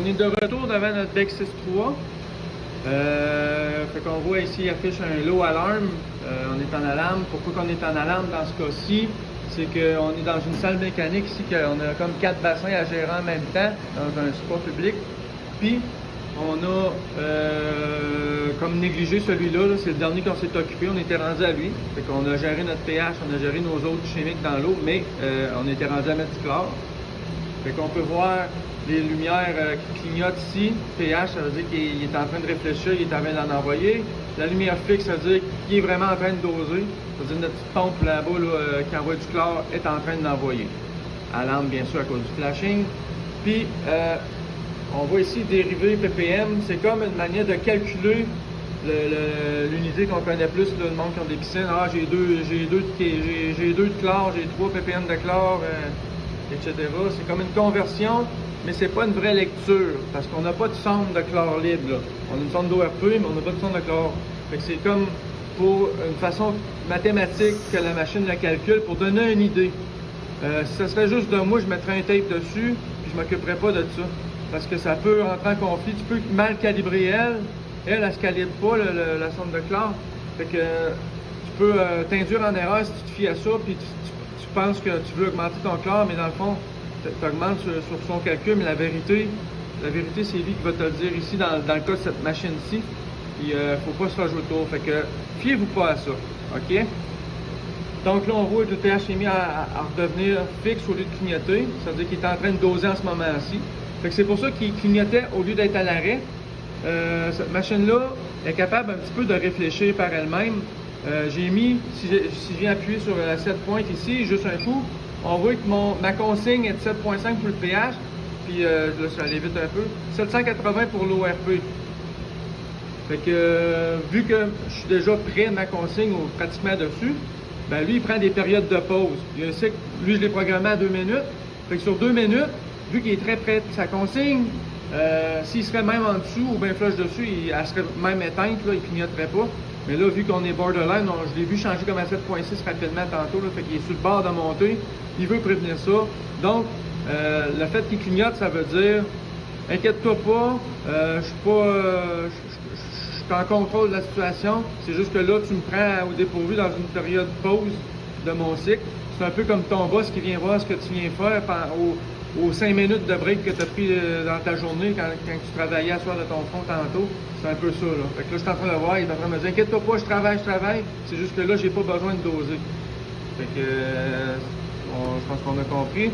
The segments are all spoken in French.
on est de retour devant notre BEC 6.3. Fait qu'on voit ici, il affiche un low alarm. On est en alarme. Pourquoi qu'on est en alarme dans ce cas-ci? C'est qu'on est dans une salle mécanique ici, qu'on a comme 4 bassins à gérer en même temps, dans un spa public. Puis, on a comme négligé celui-là, -là, c'est le dernier qu'on s'est occupé, on était rendu à lui. Fait qu'on a géré notre pH, on a géré nos autres chimiques dans l'eau, mais on était rendu à mettre du chlore. Fait qu'on peut voir les lumières qui clignotent ici. pH, ça veut dire qu'il est en train de réfléchir, il est en train d'en envoyer. La lumière fixe, ça veut dire qu'il est vraiment en train de doser. Ça veut dire que notre petite pompe là-bas là, qui envoie du chlore est en train de l'envoyer. Alarme, bien sûr, à cause du flashing. Puis, on voit ici dérivé ppm. C'est comme une manière de calculer l'unité qu'on connaît plus, là, le monde qui ont des piscines. Ah, j'ai deux de chlore, j'ai 3 ppm de chlore, etc. C'est comme une conversion, mais c'est pas une vraie lecture, parce qu'on n'a pas de sonde de chlore libre, là. On a une sonde d'ORP, mais on n'a pas de sonde de chlore. Fait que c'est comme pour une façon mathématique que la machine la calcule, pour donner une idée. Si ça serait juste de moi, je mettrais un tape dessus, puis je m'occuperais pas de ça. Parce que ça peut rentrer en conflit. Tu peux mal calibrer elle se calibre pas, la sonde de chlore. Fait que tu peux t'induire en erreur si tu te fies à ça, puis tu penses que tu veux augmenter ton chlore, mais dans le fond, tu augmentes sur son calcul, mais la vérité c'est lui qui va te le dire ici, dans le cas de cette machine-ci. Puis faut pas se rajouter autour. Fait que fiez-vous pas à ça. OK? Donc là, on voit que le pH est mis à redevenir fixe au lieu de clignoter. Ça veut dire qu'il est en train de doser en ce moment-ci. Fait que c'est pour ça qu'il clignotait au lieu d'être à l'arrêt. Cette machine-là est capable un petit peu de réfléchir par elle-même. J'ai mis, si je viens appuyer sur la 7 pointe ici, juste un coup, on voit que ma consigne est de 7.5 pour le pH, puis là, je vais aller vite un peu, 780 pour l'ORP. Fait que, vu que je suis déjà près de ma consigne ou pratiquement dessus, ben lui, il prend des périodes de pause. Il sait que lui, je l'ai programmé à 2 minutes. Fait que sur 2 minutes, vu qu'il est très près de sa consigne, s'il serait même en dessous ou bien flush dessus, elle serait même éteinte, là, il clignoterait pas. Mais là, vu qu'on est borderline, je l'ai vu changer comme à 7.6 rapidement tantôt, là, fait qu'il est sur le bord de monter. Il veut prévenir ça. Donc, le fait qu'il clignote, ça veut dire, inquiète-toi pas, je suis en contrôle de la situation. C'est juste que là, tu me prends au dépourvu dans une période pause de mon cycle. C'est un peu comme ton boss qui vient voir ce que tu viens faire aux 5 minutes de break que tu as pris dans ta journée quand tu travaillais à soir de ton front tantôt. C'est un peu ça, là. Fait que là, je suis en train de le voir, il est en train de me dire, inquiète-toi pas, je travaille. C'est juste que là, j'ai pas besoin de doser. Fait que, je pense qu'on a compris.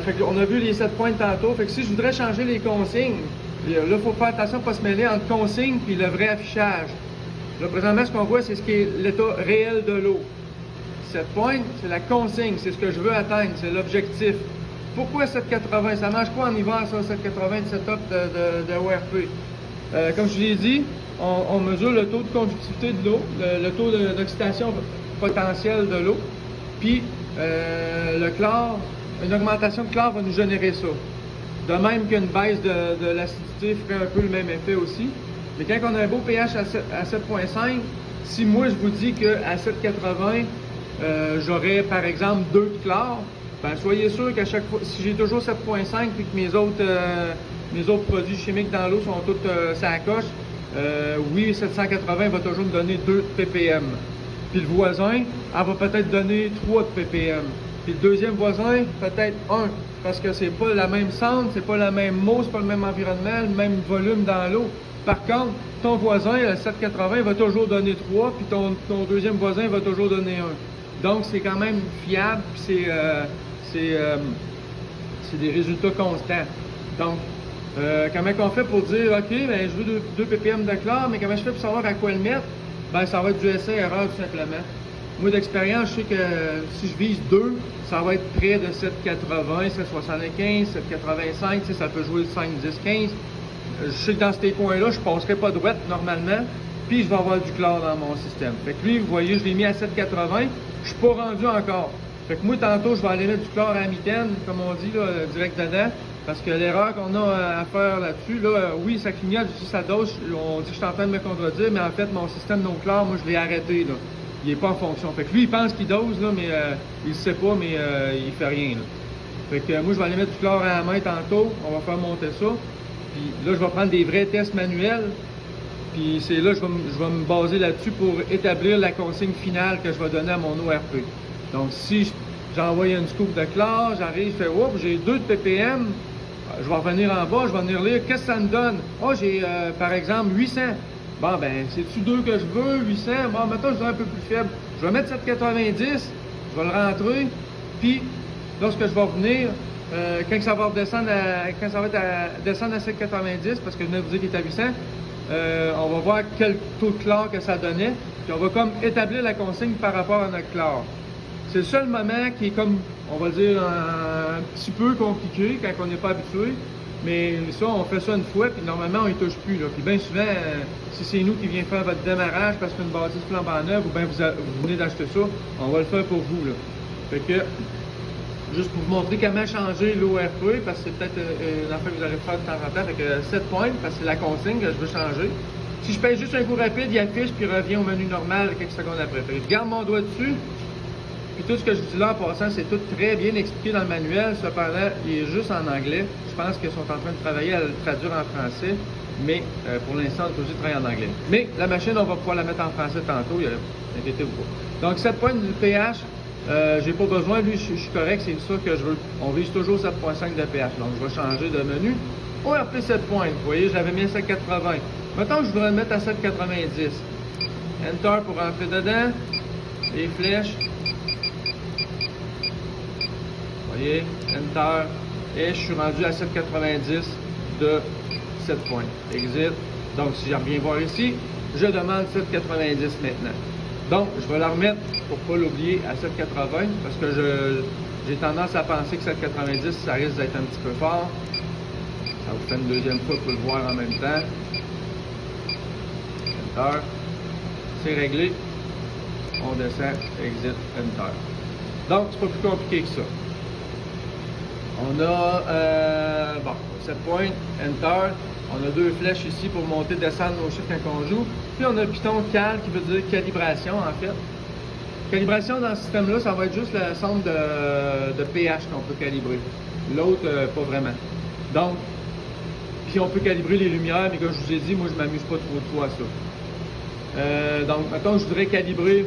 Fait qu'on a vu les 7 points tantôt. Fait que si je voudrais changer les consignes, là, il faut faire attention de ne pas se mêler entre consigne et le vrai affichage. Là, présentement, ce qu'on voit, c'est ce qui est l'état réel de l'eau. 7 points, c'est la consigne, c'est ce que je veux atteindre, c'est l'objectif. Pourquoi 780? Ça marche pas en hiver, ça, 780 de setup de ORP. Comme je l'ai dit, on mesure le taux de conductivité de l'eau, le taux d'oxydation potentielle de l'eau, puis le chlore, une augmentation de chlore va nous générer ça. De même qu'une baisse de l'acidité ferait un peu le même effet aussi. Mais quand on a un beau pH à 7.5, si moi je vous dis qu'à 7.80, j'aurais par exemple 2 de chlore, ben soyez sûr qu'à chaque fois, si j'ai toujours 7.5 puis que mes autres produits chimiques dans l'eau sont tous ça coche, oui, 780 va toujours me donner 2 de ppm. Puis le voisin, elle va peut-être donner 3 de ppm. Puis le deuxième voisin, peut-être 1. Parce que c'est pas la même sonde, c'est pas la même eau, c'est pas le même environnement, le même volume dans l'eau. Par contre, ton voisin, le 780, va toujours donner 3, puis ton deuxième voisin va toujours donner 1. Donc, c'est quand même fiable, puis c'est des résultats constants. Donc, comment on fait pour dire, OK, ben, je veux 2 ppm de chlore, mais comment je fais pour savoir à quoi le mettre? Ben, ça va être du essai-erreur, tout simplement. Moi, d'expérience, je sais que si je vise 2, ça va être près de 7,80, 7,75, 7,85, ça peut jouer 5, 10, 15. Je sais que dans ces coins-là, je ne passerai pas droite normalement, puis je vais avoir du chlore dans mon système. Fait que lui, vous voyez, je l'ai mis à 7,80, je suis pas rendu encore. Fait que moi, tantôt, je vais aller mettre du chlore à la mitaine, comme on dit, là, direct dedans, parce que l'erreur qu'on a à faire là-dessus, là, oui, ça clignote, je dis ça dose, on dit que je suis en train de me contredire, mais en fait, mon système non chlore, moi, je l'ai arrêté, là. Il n'est pas en fonction. Fait que lui, il pense qu'il dose, là, mais il ne sait pas, mais il fait rien, là. Fait que moi, je vais aller mettre du chlore à la main tantôt. On va faire monter ça. Puis là, je vais prendre des vrais tests manuels. Puis c'est là que je vais me baser là-dessus pour établir la consigne finale que je vais donner à mon ORP. Donc, si j'envoie une scoop de chlore, j'arrive, je fais « Oups, j'ai 2 de ppm », je vais revenir en bas, je vais venir lire « Qu'est-ce que ça me donne? » « Oh, j'ai, par exemple, 800. » Bon, ben, c'est-tu 2 que je veux, 800? Bon, maintenant, je veux un peu plus faible. Je vais mettre 790, je vais le rentrer, puis lorsque je vais revenir, quand ça va redescendre descendre à 790, parce que je venais de vous dire qu'il est à 800, on va voir quel taux de chlore que ça donnait, puis on va comme établir la consigne par rapport à notre chlore. C'est le seul moment qui est comme, on va dire, un petit peu compliqué quand on n'est pas habitué, mais ça, on fait ça une fois, puis normalement, on y touche plus, là. Puis bien souvent, si c'est nous qui vient faire votre démarrage parce qu'une bâtisse flambant neuve, ou bien vous venez d'acheter ça, on va le faire pour vous, là. Fait que, juste pour vous montrer comment changer l'ORP, parce que c'est peut-être une affaire que vous allez faire de temps en temps, fait que 7 points, parce que c'est la consigne que je veux changer. Si je pèse juste un coup rapide, il affiche, puis revient au menu normal quelques secondes après. Fait que je garde mon doigt dessus, puis tout ce que je dis là en passant, c'est tout très bien expliqué dans le manuel, cependant, il est juste en anglais. Je pense qu'ils sont en train de travailler à le traduire en français, mais pour l'instant, on est obligé de travailler en anglais. Mais la machine, on va pouvoir la mettre en français tantôt, inquiétez-vous pas. Donc 7 points du pH, j'ai pas besoin, lui, je suis correct, c'est ça que je veux. On vise toujours 7.5 de pH, donc je vais changer de menu. ORP 7 points, vous voyez, je l'avais mis à 7.80. Maintenant, je voudrais le mettre à 7.90. Enter pour rentrer dedans, les flèches. Vous voyez, Enter, et je suis rendu à 7,90 de 7 points. Exit. Donc, si je reviens voir ici, je demande 7,90 maintenant. Donc, je vais la remettre pour ne pas l'oublier à 7,80 parce que j'ai tendance à penser que 7,90, ça risque d'être un petit peu fort. Ça vous fait une deuxième fois pour le voir en même temps. Enter. C'est réglé. On descend, exit, Enter. Donc, c'est pas plus compliqué que ça. On a, 7 points, Enter. On a 2 flèches ici pour monter, descendre nos chiffres quand on joue. Puis on a le piton cal qui veut dire calibration en fait. Calibration dans ce système-là, ça va être juste le centre de pH qu'on peut calibrer. L'autre, pas vraiment. Donc, puis on peut calibrer les lumières, mais comme je vous ai dit, moi je m'amuse pas trop à ça. Donc, mettons, je voudrais calibrer.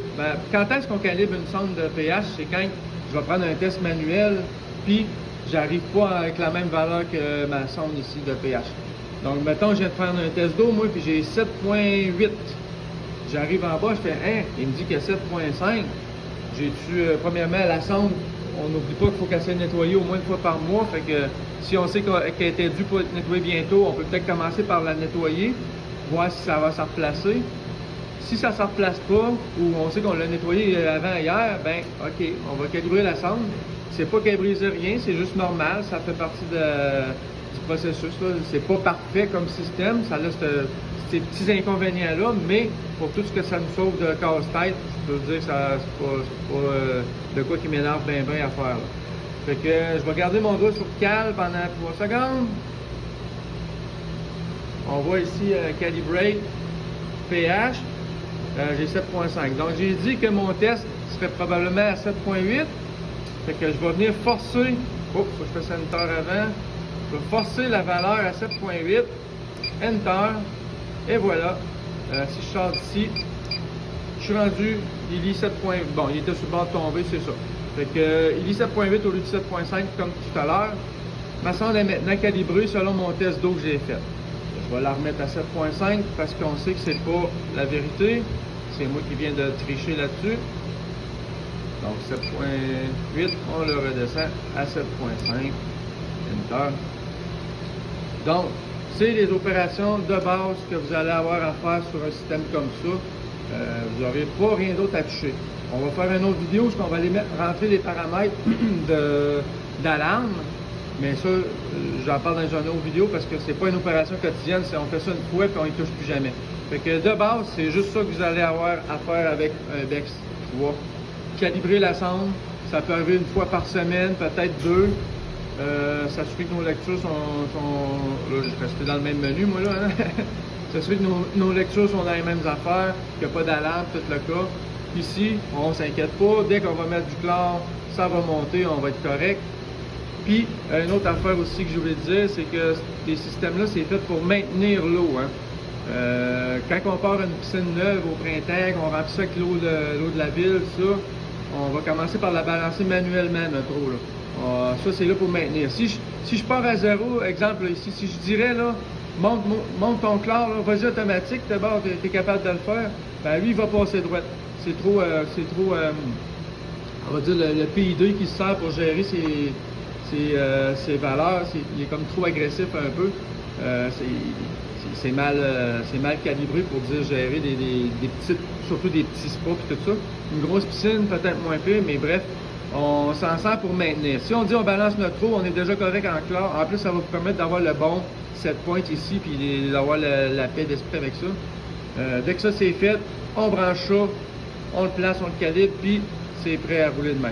Quand est-ce qu'on calibre une sonde de pH? C'est quand je vais prendre un test manuel, puis j'arrive pas avec la même valeur que ma sonde ici de pH. Donc, mettons, je viens de faire un test d'eau, moi, puis j'ai 7.8. J'arrive en bas, je fais 1. Il me dit qu'il y a 7.5. J'ai-tu, premièrement, la sonde, on n'oublie pas qu'il faut qu'elle soit nettoyée au moins une fois par mois. Fait que si on sait qu'elle était due pour être nettoyée bientôt, on peut peut-être commencer par la nettoyer, voir si ça va se replacer. Si ça ne se replace pas, ou on sait qu'on l'a nettoyé avant hier, ben OK, on va calibrer la sonde. C'est pas qu'elle brise rien, c'est juste normal, ça fait partie du processus. C'est pas parfait comme système, ça a ces petits inconvénients-là, mais pour tout ce que ça nous sauve de casse-tête, je peux vous dire que c'est pas de quoi qui m'énerve bien à faire. Là. Fait que je vais garder mon doigt sur cal pendant 3 secondes. On voit ici Calibrate pH. J'ai 7.5. Donc j'ai dit que mon test serait probablement à 7.8. Fait que je vais venir forcer. Oh, faut que je fasse Enter avant. Je vais forcer la valeur à 7.8. Enter. Et voilà. Si je sors d'ici, je suis rendu. Il lit 7. Bon, il était sur le bord de tomber, c'est ça. Fait que il lit 7.8 au lieu de 7.5 comme tout à l'heure. Ma sonde est maintenant calibrée selon mon test d'eau que j'ai fait. Je vais la remettre à 7.5 parce qu'on sait que c'est pas la vérité. C'est moi qui viens de tricher là-dessus. Donc 7.8, on le redescend à 7.5. Enter. Donc, c'est les opérations de base que vous allez avoir à faire sur un système comme ça. Vous n'aurez pas rien d'autre à toucher. On va faire une autre vidéo où on va aller rentrer les paramètres d'alarme. Mais ça, j'en parle dans une autre vidéo parce que c'est pas une opération quotidienne, on fait ça une fois et on ne touche plus jamais. Fait que de base, c'est juste ça que vous allez avoir à faire avec un Bex 3. Calibrer la sonde, ça peut arriver une fois par semaine, peut-être 2. S'assurer que nos lectures sont... Là, je suis resté dans le même menu, moi, là. Hein? S'assurer que nos lectures sont dans les mêmes affaires, qu'il n'y a pas d'alarme, tout le cas. Ici, on ne s'inquiète pas. Dès qu'on va mettre du chlore, ça va monter, on va être correct. Puis, une autre affaire aussi que je voulais dire, c'est que les systèmes-là, c'est fait pour maintenir l'eau. Hein. Quand on part une piscine neuve au printemps, qu'on remplit ça avec l'eau de la ville, ça, on va commencer par la balancer manuellement, notre eau. Là. Ça, c'est là pour maintenir. Si je pars à zéro, exemple, ici, si je dirais, là, monte ton chlore, vas-y automatique, d'abord, tu es capable de le faire, ben lui, il va passer droit. C'est trop, on va dire, le PID qui se sert pour gérer ses valeurs, il est comme trop agressif un peu. C'est mal calibré pour dire gérer des petites, surtout des petits spas et tout ça. Une grosse piscine, peut-être moins pire, mais bref, on s'en sert pour maintenir. Si on dit on balance notre eau, on est déjà correct en chlore. En plus, ça va vous permettre d'avoir le bon set point ici, puis d'avoir la paix d'esprit avec ça. Dès que ça c'est fait, on branche ça, on le place, on le calibre, puis c'est prêt à rouler de même.